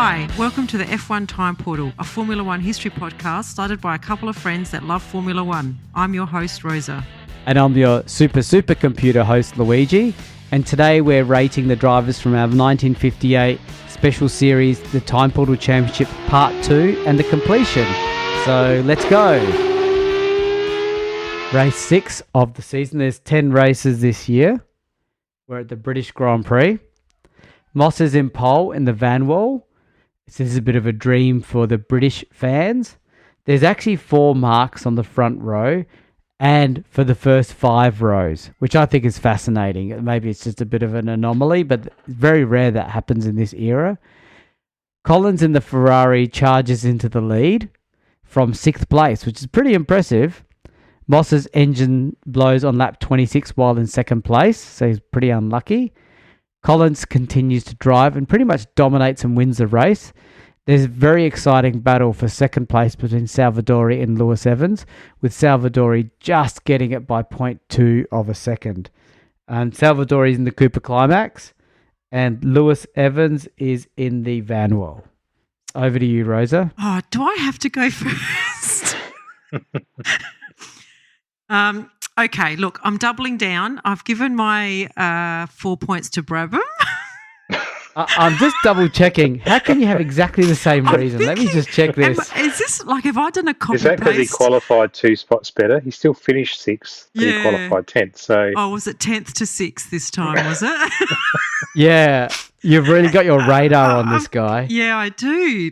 Hi, welcome to the F1 Time Portal, a Formula One history podcast started by a couple of friends that love Formula One. I'm your host, Rosa. And I'm your super computer host, Luigi. And today we're rating the drivers from our 1958 special series, the TimePortal Championship Part 2 and the completion. So let's go. Race 6 of the season. There's 10 races this year. We're at the British Grand Prix. Moss is in pole in the van wall. This is a bit of a dream for the British fans. There's actually 4 marks on the front row and for the first 5 rows, which I think is fascinating. Maybe it's just a bit of an anomaly, but it's very rare that happens in this era. Collins in the Ferrari charges into the lead from 6th place, which is pretty impressive. Moss's engine blows on lap 26 while in 2nd place, so he's pretty unlucky. Collins continues to drive and pretty much dominates and wins the race. There's a very exciting battle for 2nd place between Salvadori and Lewis Evans, with Salvadori just getting it by 0.2 of a second. And Salvadori's in the Cooper Climax, and Lewis Evans is in the van wall. Over to you, Rosa. Oh, do I have to go first? Okay, look, I'm doubling down. I've given my 4 points to Brabham. I'm just double checking. How can you have exactly the same reason? Let me just check this. Is this like, have I done a copy Is that because he qualified 2 spots better? He still finished 6th, but he qualified 10th. So, was it 10th to 6th this time, was it? Yeah, you've really got your radar on this guy. Yeah, I do.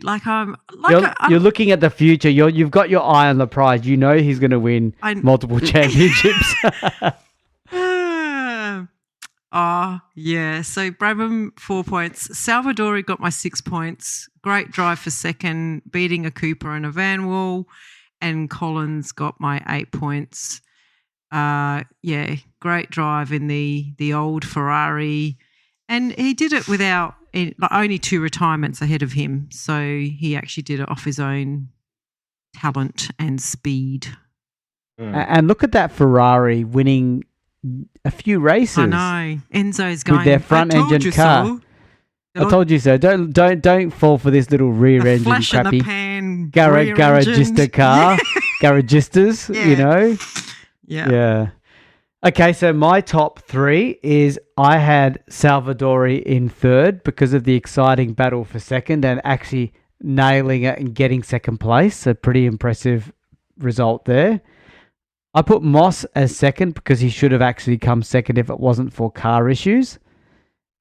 You're looking at the future. You've got your eye on the prize. You know he's going to win multiple championships. Yeah. So Brabham 4 points. Salvadori got my 6 points. Great drive for 2nd, beating a Cooper and a Van Wall. And Collins got my 8 points. Great drive in the old Ferrari. And he did it without only 2 retirements ahead of him. So he actually did it off his own talent and speed. And look at that Ferrari winning a few races. I know. Enzo's going with their front engine car. So. I told you so. Don't fall for this little rear engine flash crappy in the pan garagista car. Garagistas, yeah. You know. Yeah. Okay, so my top 3 is I had Salvadori in 3rd because of the exciting battle for 2nd and actually nailing it and getting 2nd place. A pretty impressive result there. I put Moss as 2nd because he should have actually come 2nd if it wasn't for car issues.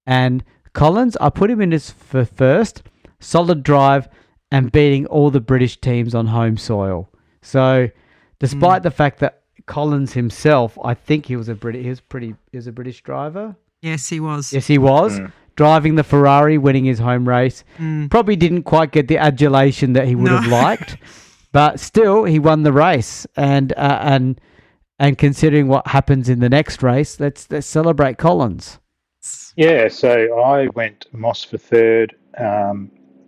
And Collins, I put him in as for 1st. Solid drive and beating all the British teams on home soil. So despite the fact that Collins himself, I think he was a British driver. Yes, he was. Driving the Ferrari, winning his home race. Probably didn't quite get the adulation that he would have liked, but still he won the race. And considering what happens in the next race, let's celebrate Collins. Yeah, so I went Moss for 3rd,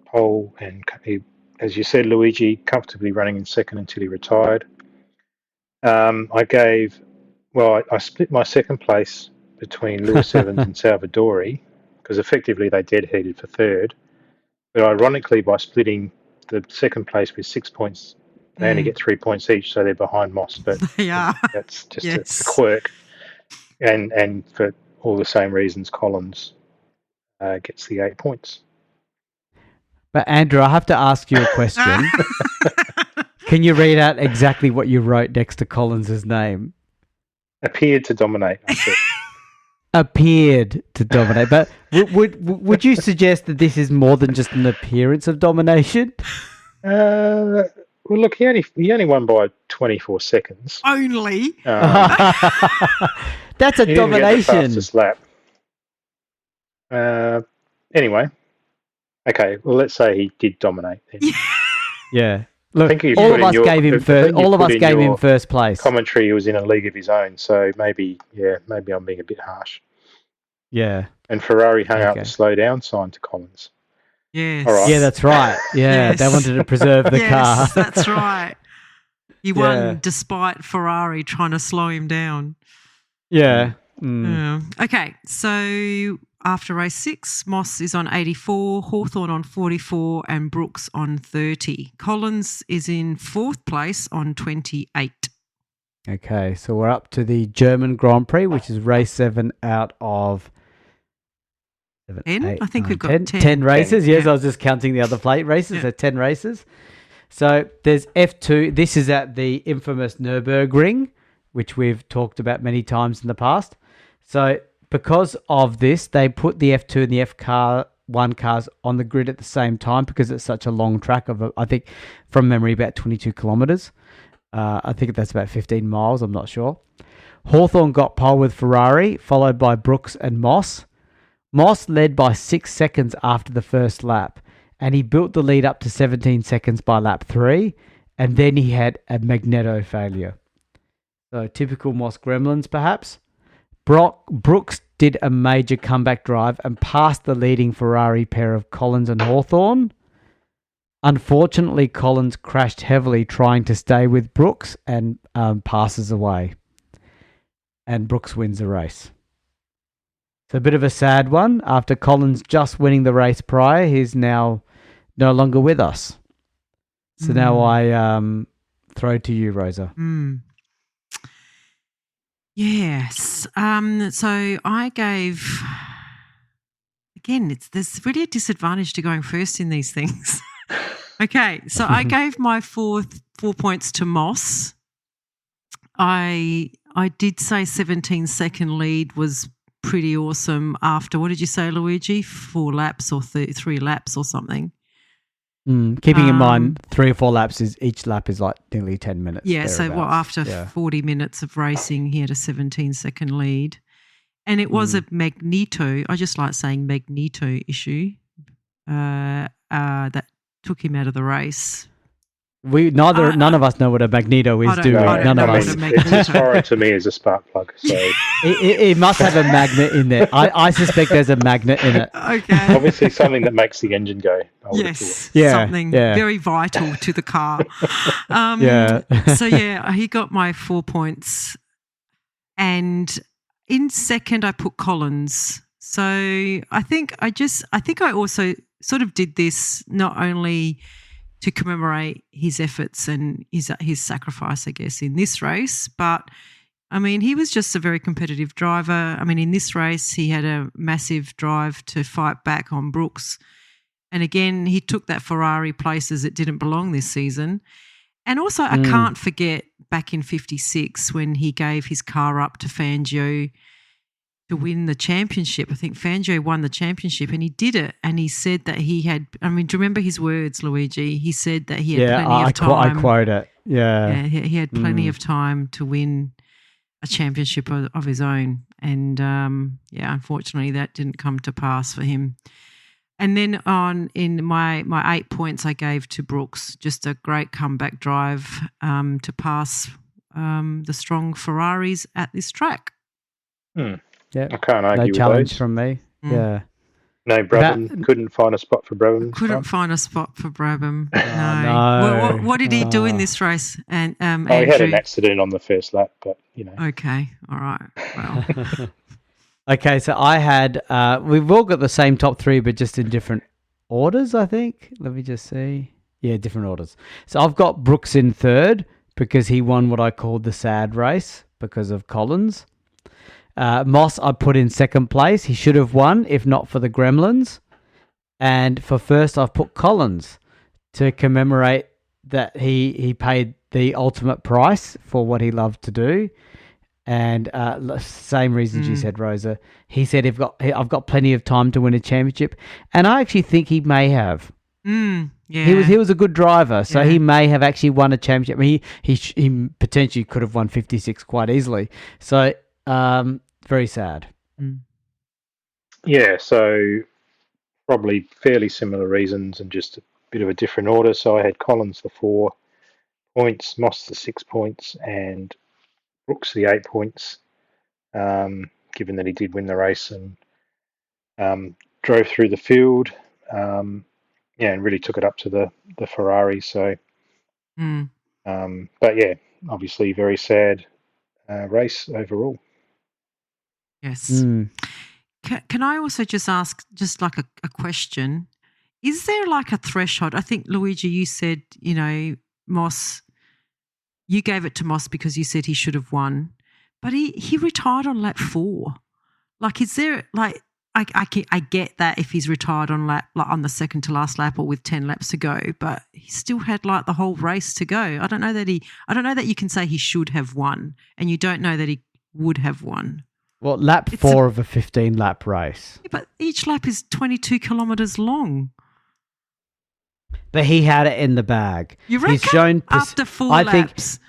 pole, and he, as you said, Luigi comfortably running in 2nd until he retired. I split my 2nd place between Lewis Evans and Salvadori because effectively they dead heated for 3rd. But ironically, by splitting the 2nd place with 6 points, they only get 3 points each, so they're behind Moss. But that's just a quirk. And for all the same reasons, Collins gets the 8 points. But Andrew, I have to ask you a question. Can you read out exactly what you wrote next to Collins' name? Appeared to dominate. Appeared to dominate. But would you suggest that this is more than just an appearance of domination? Well, look, he only won by 24 seconds. Only? That's a domination. Fastest lap. Anyway. Okay, well, let's say he did dominate then. Yeah. Look, all of us gave him first place. Commentary, he was in a league of his own, so maybe I'm being a bit harsh. Yeah. And Ferrari hung out the slow down sign to Collins. Yes. All right. Yeah, that's right. Yeah, They wanted to preserve the car. Yes, that's right. He won despite Ferrari trying to slow him down. Yeah. Okay, so after race 6, Moss is on 84, Hawthorn on 44 and Brooks on 30. Collins is in 4th place on 28. Okay, so we're up to the German Grand Prix, which is race 7 out of 7, 10? 8, I think 9, we've got 10. 10. 10 races, yes, Yeah. I was just counting the other plate races, Yeah. so 10 races. So there's F2. This is at the infamous Nürburgring, which we've talked about many times in the past. So because of this, they put the F2 and the F1 cars on the grid at the same time because it's such a long track of, I think, from memory, about 22 kilometres. I think that's about 15 miles, I'm not sure. Hawthorn got pole with Ferrari, followed by Brooks and Moss. Moss led by 6 seconds after the first lap, and he built the lead up to 17 seconds by lap 3, and then he had a magneto failure. So typical Moss gremlins, perhaps. Brooks did a major comeback drive and passed the leading Ferrari pair of Collins and Hawthorn. Unfortunately, Collins crashed heavily trying to stay with Brooks and passes away. And Brooks wins the race. It's a bit of a sad one. After Collins just winning the race prior, he's now no longer with us. So now I throw to you, Rosa. Yes. So I gave, again, there's really a disadvantage to going first in these things. Okay, so I gave my 4 points to Moss. I did say 17-second lead was pretty awesome after, what did you say, Luigi? 4 laps or 3 laps or something. Keeping in mind, 3 or 4 laps each lap is like nearly 10 minutes. Yeah, so after 40 minutes of racing, he had a 17-second lead. And it was a magneto, I just like saying magneto issue, that took him out of the race. None of us know what a magneto is, do we? None of us. It's as foreign to me as a spark plug. So it must have a magnet in there. I suspect there's a magnet in it. Okay. Obviously something that makes the engine go. Yes, something very vital to the car. So he got my 4 points, and in second I put Collins. So I think I also sort of did this not only to commemorate his efforts and his sacrifice, I guess, in this race, but I mean, he was just a very competitive driver. I mean, in this race, he had a massive drive to fight back on Brooks. And again, he took that Ferrari places it didn't belong this season. And also, I can't forget back in 56 when he gave his car up to Fangio to win the championship. I think Fangio won the championship and he did it. And he said that he had, I mean, do you remember his words, Luigi? He said that he had plenty of time. I quote it. Yeah. He had plenty of time to win a championship of his own. And, unfortunately that didn't come to pass for him. And then in my 8 points I gave to Brooks, just a great comeback drive to pass the strong Ferraris at this track. Yeah, I can't argue with challenge those. from me. Yeah. No, Brabham couldn't find a spot for Brabham. Couldn't find a spot for Brabham. No. Well, what did he do in this race? And he had an accident on the first lap, but you know. Okay, all right. Well, okay, so I had we've all got the same top 3, but just in different orders. I think. Let me just see. Yeah, different orders. So I've got Brooks in 3rd because he won what I called the sad race because of Collins. Moss I put in 2nd place. He should have won if not for the Gremlins. And for 1st, I've put Collins to commemorate that he paid the ultimate price for what he loved to do. And same reasons you said, Rosa. He said, I've got plenty of time to win a championship. And I actually think he may have. yeah. He was a good driver, so he may have actually won a championship. I mean, he potentially could have won 56 quite easily. So very sad. Yeah, so probably fairly similar reasons and just a bit of a different order. So I had Collins the 4 points, Moss the 6 points, and Brooks the 8 points, given that he did win the race and drove through the field, and really took it up to the Ferrari. So, but yeah, obviously very sad race overall. Yes. can I also just ask just like a question? Is there like a threshold? I think, Luigi, you said, Moss, you gave it to Moss because you said he should have won, but he retired on lap 4. Like, is there like, I get that if he's retired on on the second to last lap or with 10 laps to go, but he still had like the whole race to go. I don't know that you can say he should have won, and you don't know that he would have won. Well, lap 4 of a 15-lap race. Yeah, but each lap is 22 kilometres long. But he had it in the bag. You reckon? He's shown after 4 laps?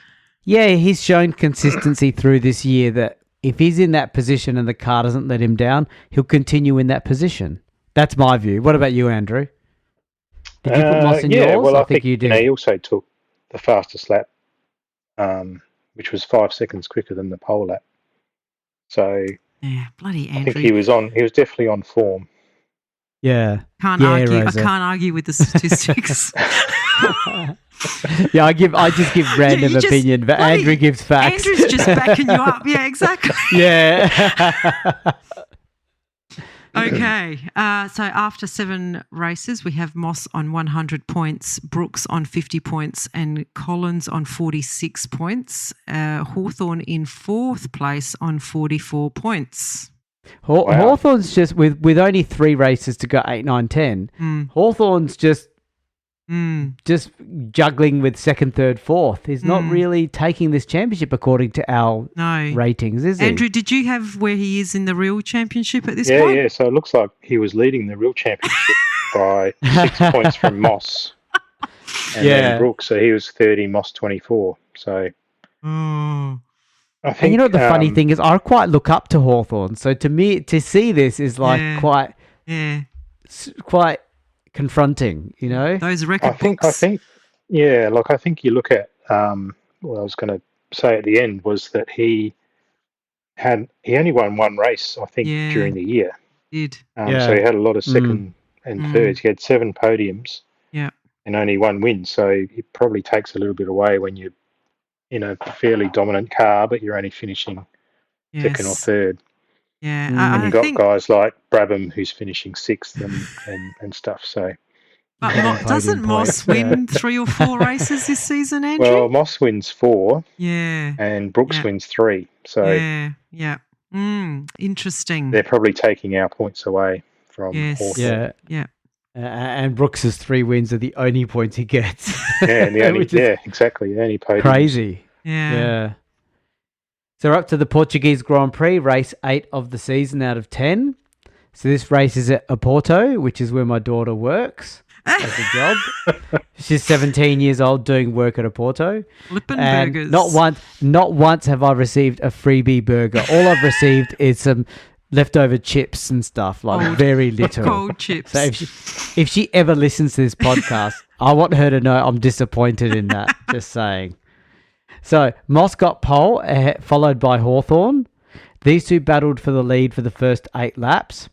He's shown consistency through this year that if he's in that position and the car doesn't let him down, he'll continue in that position. That's my view. What about you, Andrew? Did you put Moss in yours? Well, I think you did. He also took the fastest lap, which was 5 seconds quicker than the pole lap. So yeah, bloody Andrew. I think he was definitely on form. Yeah. Can't argue. Rosa. I can't argue with the statistics. I just give random opinion, but Andrew gives facts. Andrew's just backing you up. Yeah, exactly. Yeah. Okay. So after 7 races, we have Moss on 100 points, Brooks on 50 points, and Collins on 46 points. Hawthorn in 4th place on 44 points. Wow. Hawthorn's just with only 3 races to go, 8, 9, 10. Hawthorn's just juggling with 2nd, 3rd, 4th. He's not really taking this championship according to our ratings, is he? Andrew, did you have where he is in the real championship at this point? Yeah. So it looks like he was leading the real championship by 6 points from Moss. And then Brooks, so he was 30, Moss 24. So I think. And you know what the funny thing is? I quite look up to Hawthorn. So to me, to see this is like quite confronting, those record books. I think you look at what I was going to say at the end was that he only won 1 race, I think, during the year. Did so he had a lot of second and thirds. He had 7 podiums, and only 1 win. So it probably takes a little bit away when you're in a fairly dominant car, but you're only finishing 2nd or 3rd. Yeah, and you've got guys like Brabham who's finishing 6th and stuff. So, but doesn't Moss win 3 or 4 races this season, Andrew? Well, Moss wins 4. Yeah, and Brooks wins 3. So interesting. They're probably taking our points away from Hawthorn. Yeah. And Brooks's 3 wins are the only points he gets. And the only, exactly, the only podiums. Crazy. Yeah. So we're up to the Portuguese Grand Prix, race 8 of the season out of 10. So this race is at Oporto, which is where my daughter works as a job. She's 17 years old doing work at Oporto. Flippin' burgers. Not once have I received a freebie burger. All I've received is some leftover chips and stuff, very little. Cold chips. So if she ever listens to this podcast, I want her to know I'm disappointed in that, just saying. So Moss got pole, followed by Hawthorn. These two battled for the lead for the first 8 laps.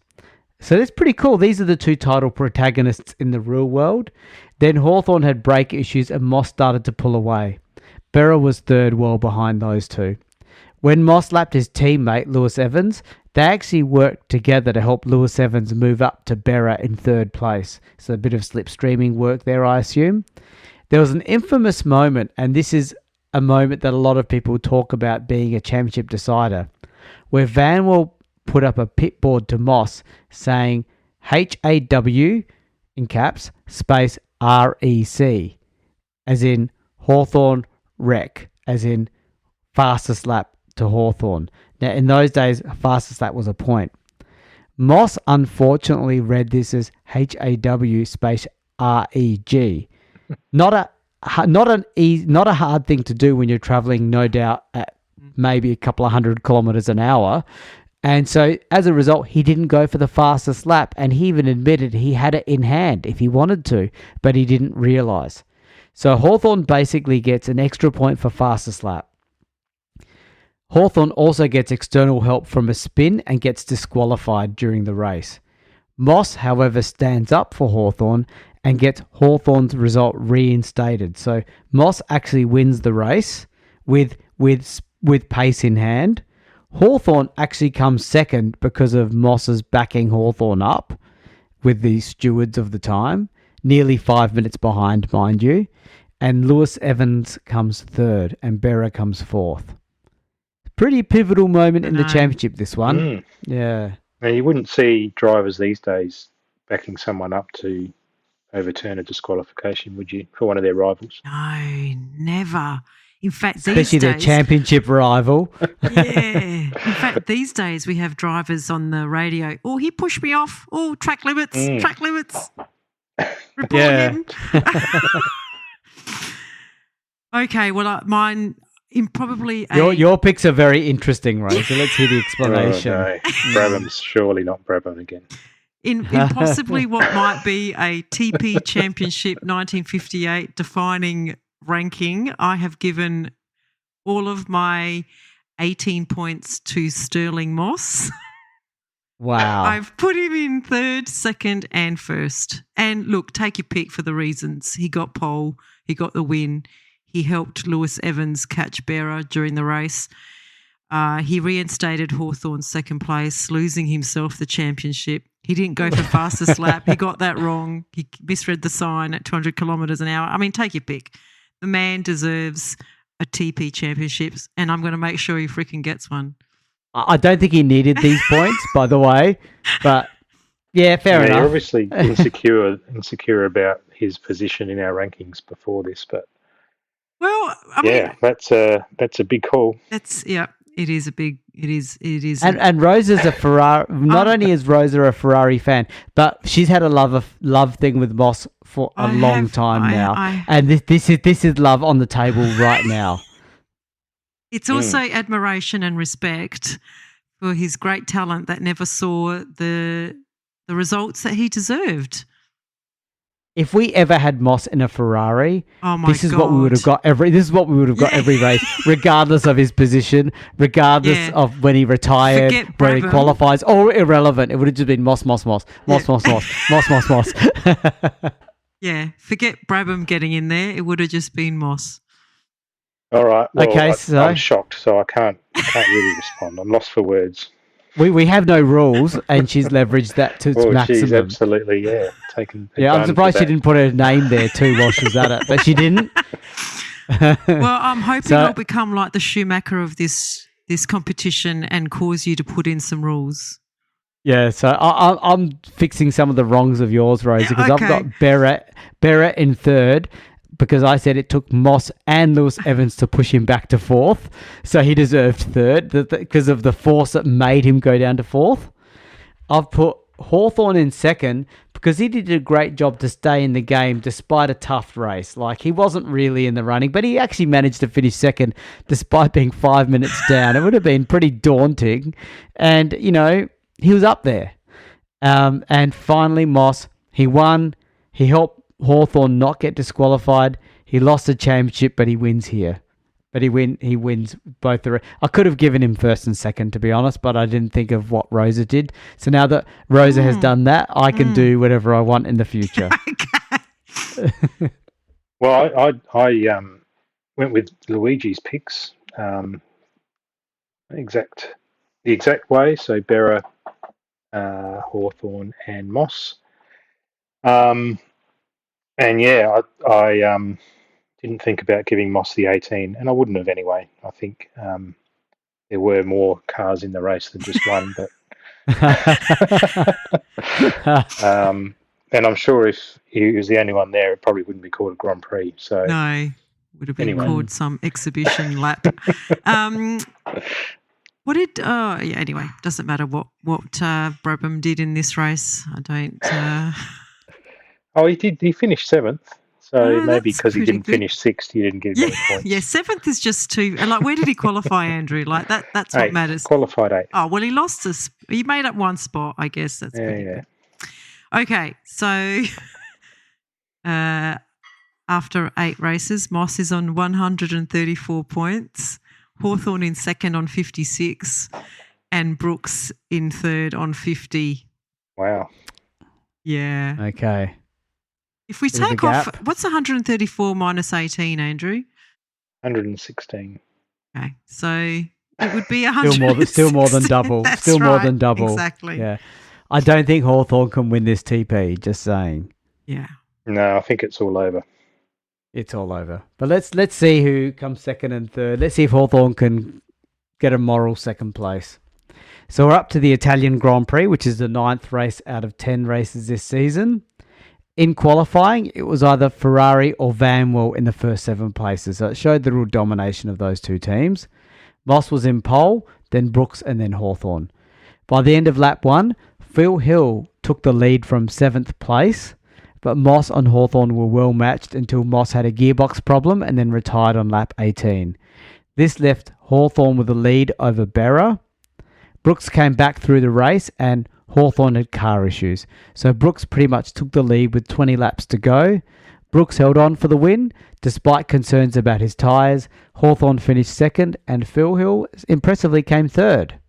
So that's pretty cool. These are the 2 title protagonists in the real world. Then Hawthorn had brake issues and Moss started to pull away. Berra was 3rd, well behind those 2. When Moss lapped his teammate, Lewis Evans, they actually worked together to help Lewis Evans move up to Berra in 3rd place. So a bit of slipstreaming work there, I assume. There was an infamous moment, and this is a moment that a lot of people talk about being a championship decider, where Vanwell put up a pit board to Moss saying HAW, in caps, space REC, as in Hawthorn wreck, as in fastest lap to Hawthorn. Now, in those days, fastest lap was a point. Moss unfortunately read this as HAW space REG. Not a hard thing to do when you're traveling, no doubt, at maybe a couple of 100 kilometers an hour. And so as a result, he didn't go for the fastest lap, and he even admitted he had it in hand if he wanted to, but he didn't realize. So Hawthorn basically gets an extra point for fastest lap. Hawthorn also gets external help from a spin and gets disqualified during the race. Moss, however, stands up for Hawthorn and gets Hawthorn's result reinstated. So Moss actually wins the race with pace in hand. Hawthorn actually comes second because of Moss's backing Hawthorn up with the stewards of the time, nearly 5 minutes behind, mind you. And Lewis Evans comes third and Berra comes fourth. Pretty pivotal moment in the championship, this one. Mm. Yeah. Now, you wouldn't see drivers these days backing someone up to overturn a disqualification, would you, for one of their rivals? No, never. In fact, Especially their championship rival. Yeah. In fact, these days we have drivers on the radio. Oh, he pushed me off. Oh, track limits. Track limits. Report him. Okay, well, mine in probably your picks are very interesting, Ray. So let's hear the explanation. Oh, no. Brabham's surely not Brabham again. In possibly what might be a TP Championship 1958 defining ranking, I have given all of my 18 points to Sterling Moss. Wow. I've put him in third, second and first. And look, take your pick for the reasons. He got pole, he got the win, he helped Lewis Evans catch Berra during the race. He reinstated Hawthorn's second place, losing himself the championship. He didn't go for fastest lap. He got that wrong. He misread the sign at 200 kilometres an hour. I mean, take your pick. The man deserves a TP championships, and I'm going to make sure he freaking gets one. I don't think he needed these points, by the way. But, yeah, fair enough. You're obviously insecure about his position in our rankings before this, but well, I mean, that's a big call. It is a big. It is. And Rosa's a Ferrari. Not only is Rosa a Ferrari fan, but she's had a love thing with Moss for a long time now. And this is love on the table right now. It's also admiration and respect for his great talent that never saw the results that he deserved. If we ever had Moss in a Ferrari, this is God. what we would have got every race, regardless of his position, regardless of when he retired, where he qualifies, or irrelevant. It would have just been Moss. Yeah, forget Brabham getting in there. It would have just been Moss. All right. Well, okay, I'm shocked, so I can't really respond. I'm lost for words. We have no rules, and she's leveraged that to its maximum. She's absolutely, taken. Yeah, I'm surprised she didn't put her name there too while she was at it, but she didn't. Well, I'm hoping I'll become like the Schumacher of this competition and cause you to put in some rules. Yeah, so I'm fixing some of the wrongs of yours, Rosie, because I've got Berra in third, because I said it took Moss and Lewis Evans to push him back to fourth. So he deserved third because of the force that made him go down to fourth. I've put Hawthorn in second because he did a great job to stay in the game despite a tough race. Like, he wasn't really in the running, but he actually managed to finish second despite being 5 minutes down. It would have been pretty daunting. And, he was up there. And finally, Moss, he won. He helped Hawthorn not get disqualified. He lost the championship, but he wins here. But he wins both the. I could have given him first and second, to be honest, but I didn't think of what Rosa did. So now that Rosa has done that, I can do whatever I want in the future. Well, I went with Luigi's picks, the exact way. So Berra, Hawthorn, and Moss. And I didn't think about giving Moss the 18, and I wouldn't have anyway. I think there were more cars in the race than just one, but and I'm sure if he was the only one there, it probably wouldn't be called a Grand Prix. So no, would have been called some exhibition lap. Anyway, doesn't matter what Brabham did in this race. I don't. He did. He finished seventh. So maybe because he didn't finish sixth, you didn't give him any points. Yeah, seventh is just too. Like, where did he qualify, Andrew? Like that's what matters. Qualified 8th. Oh well, he lost us. He made up one spot, I guess. That's pretty good. Okay, so after 8 races, Moss is on 134 points. Hawthorn in second on 56, and Brooks in third on 50. Wow. Yeah. Okay. If we take off, what's 134 minus 18, Andrew? 116. Okay, so it would be Still more than double. That's Still more right, than double. Exactly. Yeah. I don't think Hawthorn can win this TP, just saying. Yeah. No, I think it's all over. It's all over. But let's see who comes second and third. Let's see if Hawthorn can get a moral second place. So we're up to the Italian Grand Prix, which is the 9th race out of 10 races this season. In qualifying, it was either Ferrari or Vanwell in the first 7 places. So it showed the real domination of those two teams. Moss was in pole, then Brooks, and then Hawthorn. By the end of lap 1, Phil Hill took the lead from 7th place, but Moss and Hawthorn were well matched until Moss had a gearbox problem and then retired on lap 18. This left Hawthorn with the lead over Berra. Brooks came back through the race and Hawthorn had car issues. So Brooks pretty much took the lead with 20 laps to go. Brooks held on for the win despite concerns about his tyres. Hawthorn finished second and Phil Hill impressively came third.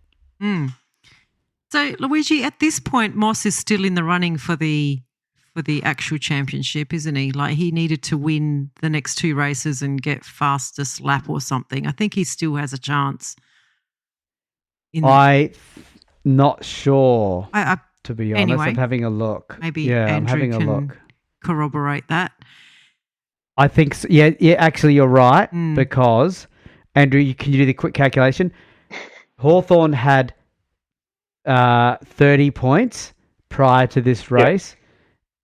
So, Luigi, at this point, Moss is still in the running for the actual championship, isn't he? Like, he needed to win the next 2 races and get fastest lap or something. I think he still has a chance. I'm not sure, to be honest. Anyway, I'm having a look. Maybe I'm Andrew having a can look. corroborate that. I think so. Yeah, actually you're right, because, Andrew, can you do the quick calculation? Hawthorn had 30 points prior to this race,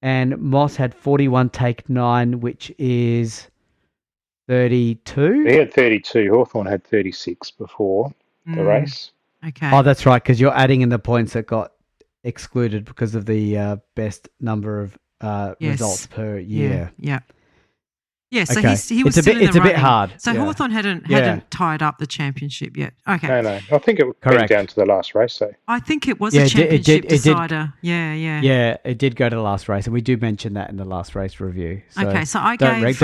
and Moss had 41 take 9, which is 32. He had 32. Hawthorn had 36 before the race. Okay. Oh, that's right, because you're adding in the points that got excluded because of the best number of results per year. Yeah. Yeah, so Okay. he was still in the It's a bit running. hard. So yeah. Hawthorn hadn't tied up the championship yet. Okay. No. I think it Correct. went down to the last race, though. I think it was Yeah, a it did- championship it did- decider. Yeah. Yeah, it did go to the last race, and we do mention that in the last race review. So Okay, so I don't gave...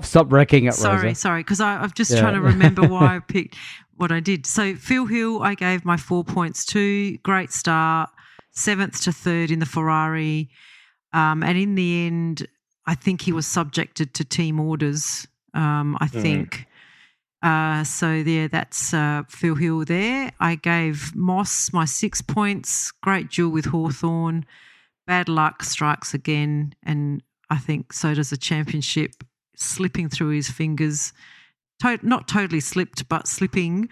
stop wrecking it, Rosa. Sorry, because I'm just trying to remember why I picked what I did. So Phil Hill, I gave my 4 points to. Great start, 7th to 3rd in the Ferrari. And in the end, I think he was subjected to team orders, I think. So, yeah, that's Phil Hill there. I gave Moss my 6 points. Great duel with Hawthorn. Bad luck strikes again. And I think so does the championship, slipping through his fingers. Not totally slipped, but slipping.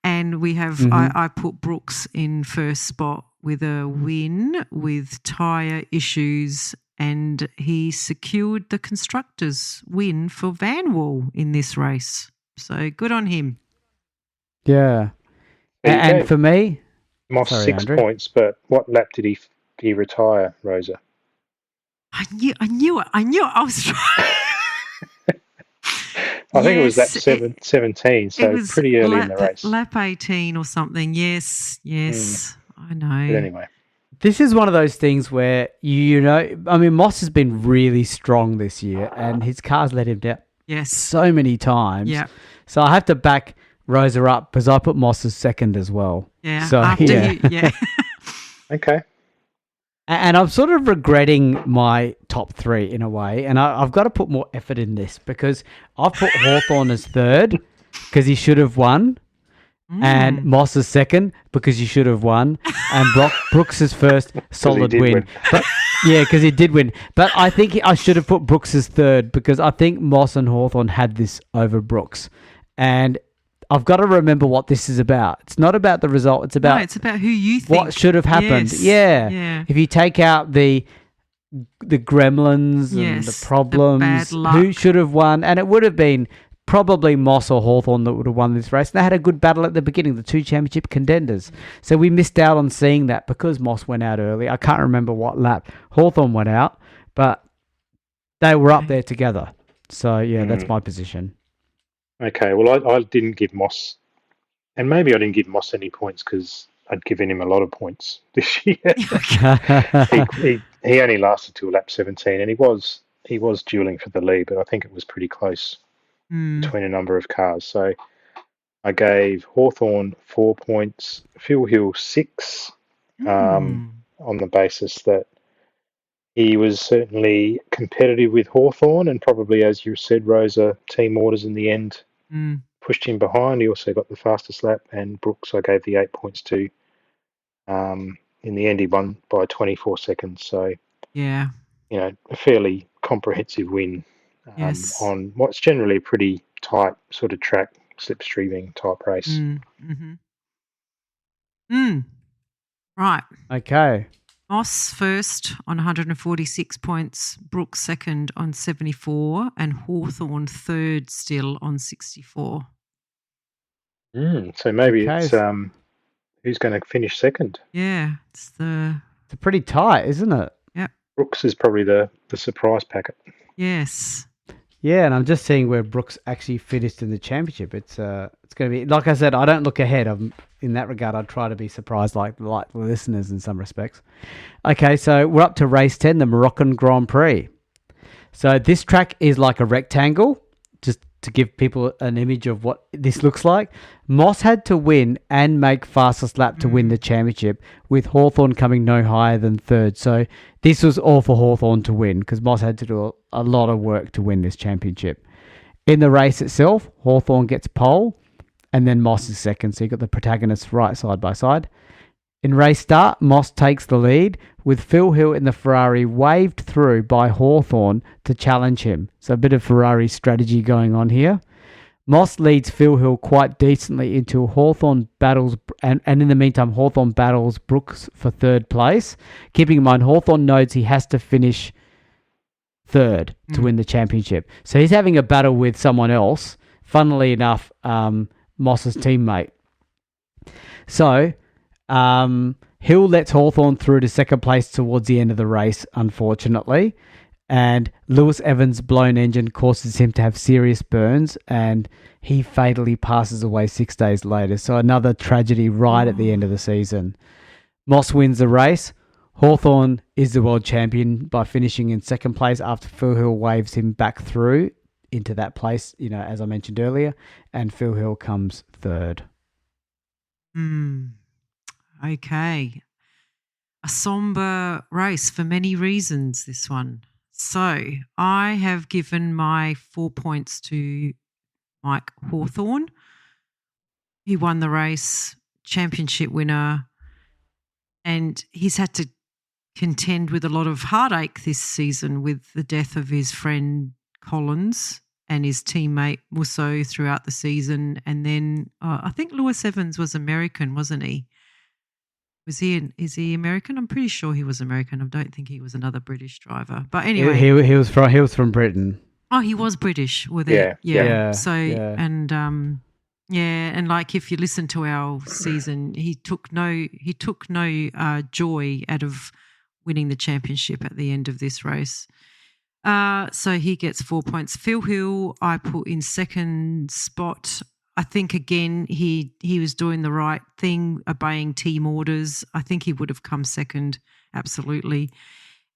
And we have, I put Brooks in first spot with a win with tyre issues, and he secured the constructors' win for Vanwall in this race. So good on him. Yeah. And for me, Moss sorry, 6 Andrew. points, but what lap did he retire, Rosa? I knew it. I was trying. I think it was lap 17, so pretty early in the race. Lap 18 or something. Yes, I know. But anyway. This is one of those things where, Moss has been really strong this year, and his car's let him down so many times. Yeah. So I have to back Rosa up because I put Moss as second as well. Yeah. So, Okay. And I'm sort of regretting my top 3 in a way, and I've got to put more effort in this because I've put Hawthorn as third because he should have won, and Moss as second because he should have won, and Brooks as first, solid win. But yeah, because he did win. But I think I should have put Brooks as third because I think Moss and Hawthorn had this over Brooks, and I've got to remember what this is about. It's not about the result. It's about who you think. What should have happened. Yes. Yeah. If you take out the gremlins and the problems, the bad luck. who should have won? And it would have been probably Moss or Hawthorn that would have won this race. They had a good battle at the beginning, the 2 championship contenders. So we missed out on seeing that because Moss went out early. I can't remember what lap Hawthorn went out, but they were up there together. So, yeah, that's my position. Okay, well, I didn't give Moss, and maybe I didn't give Moss any points because I'd given him a lot of points this year. he only lasted till lap 17, and he was dueling for the lead, but I think it was pretty close between a number of cars. So I gave Hawthorn 4 points, Phil Hill 6, on the basis that he was certainly competitive with Hawthorn, and probably, as you said, Rosa, team orders in the end pushed him behind. He also got the fastest lap, and Brooks I gave the 8 points to. In the end, he won by 24 seconds. So, Yeah. A fairly comprehensive win Yes. on what's generally a pretty tight sort of track, slipstreaming type race. Right. Okay. Moss first on 146 points, Brooks second on 74, and Hawthorn third still on 64. So maybe it's who's going to finish second? Yeah, it's pretty tight, isn't it? Yep. Brooks is probably the surprise packet. Yes. Yeah, and I'm just seeing where Brooks actually finished in the championship. It's going to be, like I said, I don't look ahead. In that regard, I try to be surprised like the listeners in some respects. Okay, so we're up to race 10, the Moroccan Grand Prix. So this track is like a rectangle, just to give people an image of what this looks like. Moss had to win and make fastest lap to win the championship, with Hawthorn coming no higher than third. So this was all for Hawthorn to win, because Moss had to do a lot of work to win this championship. In the race itself, Hawthorn gets pole, and then Moss is second. So you got the protagonists right side by side. In race start, Moss takes the lead, with Phil Hill in the Ferrari waved through by Hawthorn to challenge him. So a bit of Ferrari strategy going on here. Moss leads Phil Hill quite decently into Hawthorn battles, and in the meantime, Hawthorn battles Brooks for third place. Keeping in mind, Hawthorn knows he has to finish third to win the championship. So he's having a battle with someone else, funnily enough, Moss's teammate. So Hill lets Hawthorn through to second place towards the end of the race, unfortunately. And Lewis Evans' blown engine causes him to have serious burns, and he fatally passes away 6 days later. So another tragedy right at the end of the season. Moss wins the race. Hawthorn is the world champion by finishing in second place after Phil Hill waves him back through into that place, as I mentioned earlier, and Phil Hill comes third. Okay. A somber race for many reasons, this one. So I have given my 4 points to Mike Hawthorn. He won the race, championship winner, and he's had to contend with a lot of heartache this season with the death of his friend Collins and his teammate Musso throughout the season. And then I think Lewis Evans was American, wasn't he? Is he American? I'm pretty sure he was American. I don't think he was another British driver. But anyway, he was from Britain. Oh, he was British. Yeah. So and and like if you listen to our season, he took no joy out of winning the championship at the end of this race. So he gets 4 points. Phil Hill, I put in second spot. I think, again, he was doing the right thing, obeying team orders. I think he would have come second, absolutely.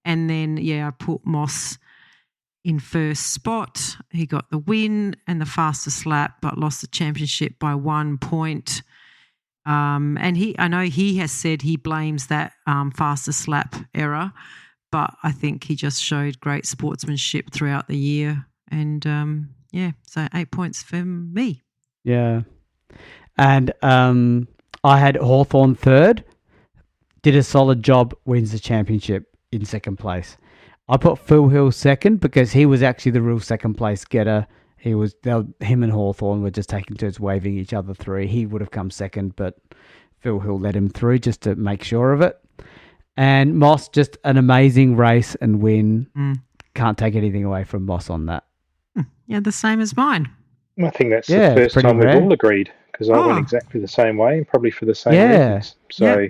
And then, I put Moss in first spot. He got the win and the fastest lap, but lost the championship by 1 point. And I know he has said he blames that fastest lap error, but I think he just showed great sportsmanship throughout the year. And, so 8 points for me. Yeah. And I had Hawthorn third, did a solid job, wins the championship in second place. I put Phil Hill second because he was actually the real second place getter. Him and Hawthorn were just taking turns waving each other through. He would have come second, but Phil Hill led him through just to make sure of it. And Moss, just an amazing race and win. Can't take anything away from Moss on that. Yeah, the same as mine. I think that's the first time we've all agreed, because I went exactly the same way and probably for the same reasons. So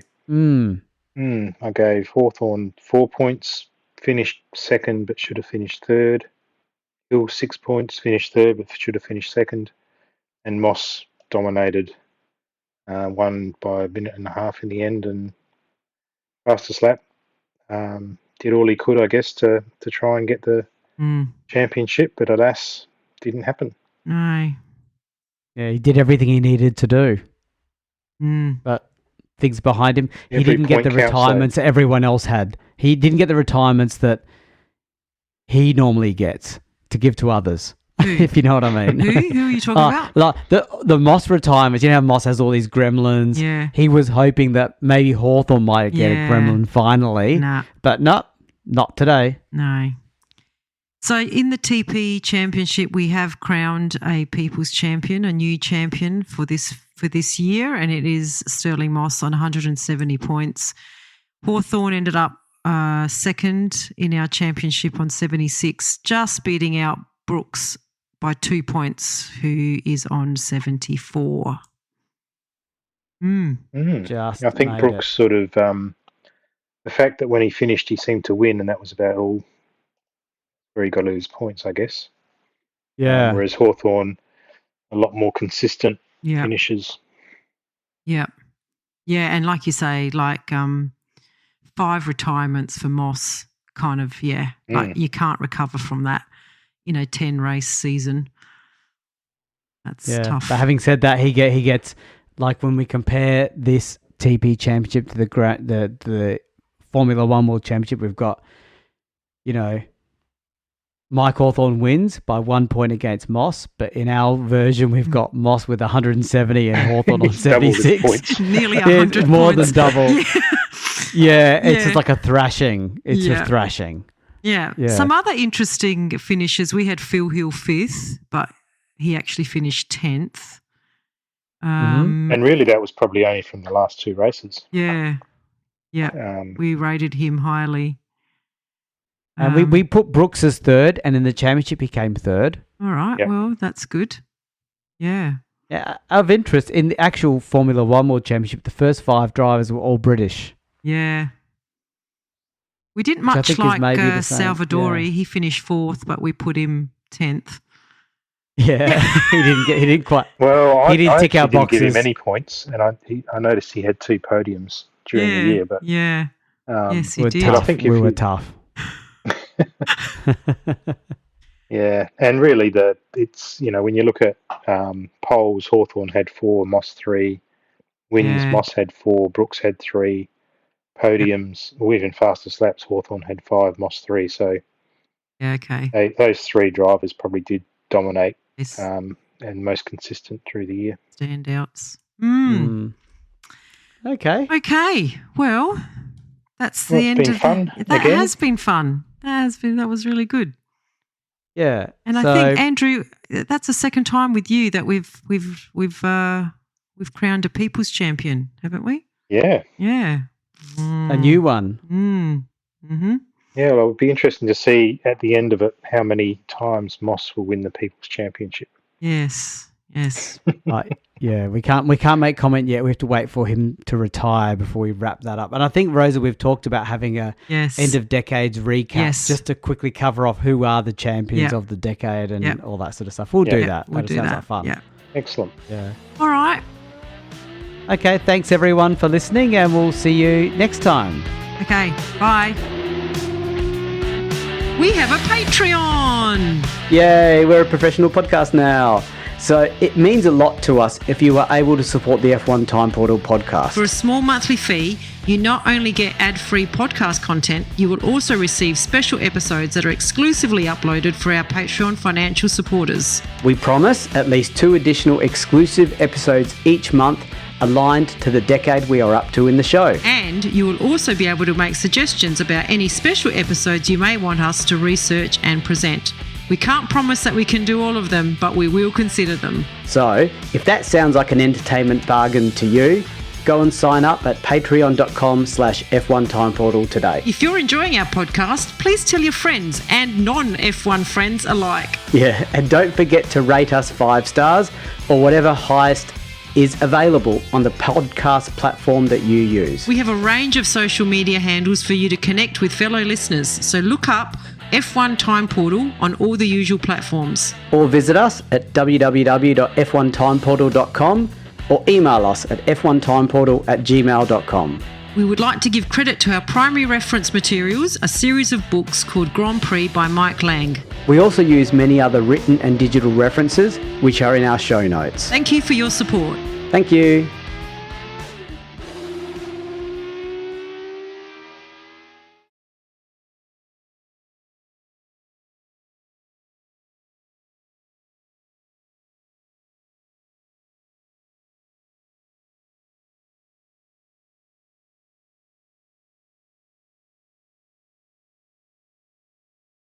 I gave Hawthorn 4 points, finished second but should have finished third. Hill 6 points, finished third but should have finished second. And Moss dominated, won by a minute and a half in the end, and fastest lap. Did all he could, I guess, to try and get the championship, but alas, didn't happen. No. Yeah, he did everything he needed to do. But things behind him, he didn't get the retirements that everyone else had. He didn't get the retirements that he normally gets to give to others. if you know what I mean. Who are you talking about? Like the Moss retirements. You know how Moss has all these gremlins. Yeah. He was hoping that maybe Hawthorn might get a gremlin finally. Nah. But no, not today. No. So in the TP Championship, we have crowned a People's Champion, a new champion for this year, and it is Sterling Moss on 170 points. Hawthorn ended up second in our championship on 76, just beating out Brooks by 2 points, who is on 74. Just I think made Brooks sort of the fact that when he finished, he seemed to win, and that was about all where he got to lose points, I guess. Yeah. Whereas Hawthorn, a lot more consistent finishes. Yeah. Yeah, and like you say, like 5 retirements for Moss, kind of, like you can't recover from that in a 10-race season. That's tough. But having said that, he gets, like when we compare this TP Championship to the Formula One World Championship, we've got, Mike Hawthorn wins by 1 point against Moss, but in our version, we've got Moss with 170 and Hawthorn on 76. Nearly 100 more points. than double. It's just like a thrashing. It's a thrashing. Yeah. Some other interesting finishes. We had Phil Hill 5th, but he actually finished 10th. And really, that was probably only from the last 2 races. Yeah. Yeah. We rated him highly. And we put Brooks as 3rd, and in the championship he came 3rd. All right. Yep. Well, that's good. Yeah. Yeah. Of interest, in the actual Formula One World Championship, the first 5 drivers were all British. Yeah. We didn't much like Salvadori. Yeah. He finished 4th, but we put him 10th. Yeah, he didn't quite. Well, he didn't tick our boxes. Didn't give him any points, and I noticed he had 2 podiums during the year. But yes, he did. Tough. I think we were tough. Yeah, and really, it's when you look at poles, Hawthorn had 4, Moss 3, wins, Moss had 4, Brooks had 3, podiums, or even fastest laps, Hawthorn had 5, Moss 3. So those 3 drivers probably did dominate, and most consistent through the year. Standouts. Okay. Well, that's the end of fun. That has been fun. That was really good. Yeah. And I think, Andrew, that's the second time with you that we've crowned a People's Champion, haven't we? Yeah. A new one. Mm-hmm. Yeah, well, it would be interesting to see at the end of it how many times Moss will win the People's Championship. Yes. We can't make comment yet. We have to wait for him to retire before we wrap that up. And I think, Rosa, we've talked about having a end of decades recap just to quickly cover off who are the champions of the decade and all that sort of stuff. We'll do that. That sounds like fun. Yeah. Excellent. Yeah. All right. Okay, thanks everyone for listening, and we'll see you next time. Okay, bye. We have a Patreon. Yay, we're a professional podcast now. So it means a lot to us if you are able to support the F1 Time Portal podcast. For a small monthly fee, you not only get ad-free podcast content, you will also receive special episodes that are exclusively uploaded for our Patreon financial supporters. We promise at least 2 additional exclusive episodes each month, aligned to the decade we are up to in the show. And you will also be able to make suggestions about any special episodes you may want us to research and present. We can't promise that we can do all of them, but we will consider them. So, if that sounds like an entertainment bargain to you, go and sign up at patreon.com/F1 Time Portal today. If you're enjoying our podcast, please tell your friends and non-F1 friends alike. Yeah, and don't forget to rate us 5 stars or whatever highest is available on the podcast platform that you use. We have a range of social media handles for you to connect with fellow listeners, so look up F1 Time Portal on all the usual platforms. Or visit us at www.f1timeportal.com or email us at f1timeportal@gmail.com. We would like to give credit to our primary reference materials, a series of books called Grand Prix by Mike Lang. We also use many other written and digital references, which are in our show notes. Thank you for your support. Thank you.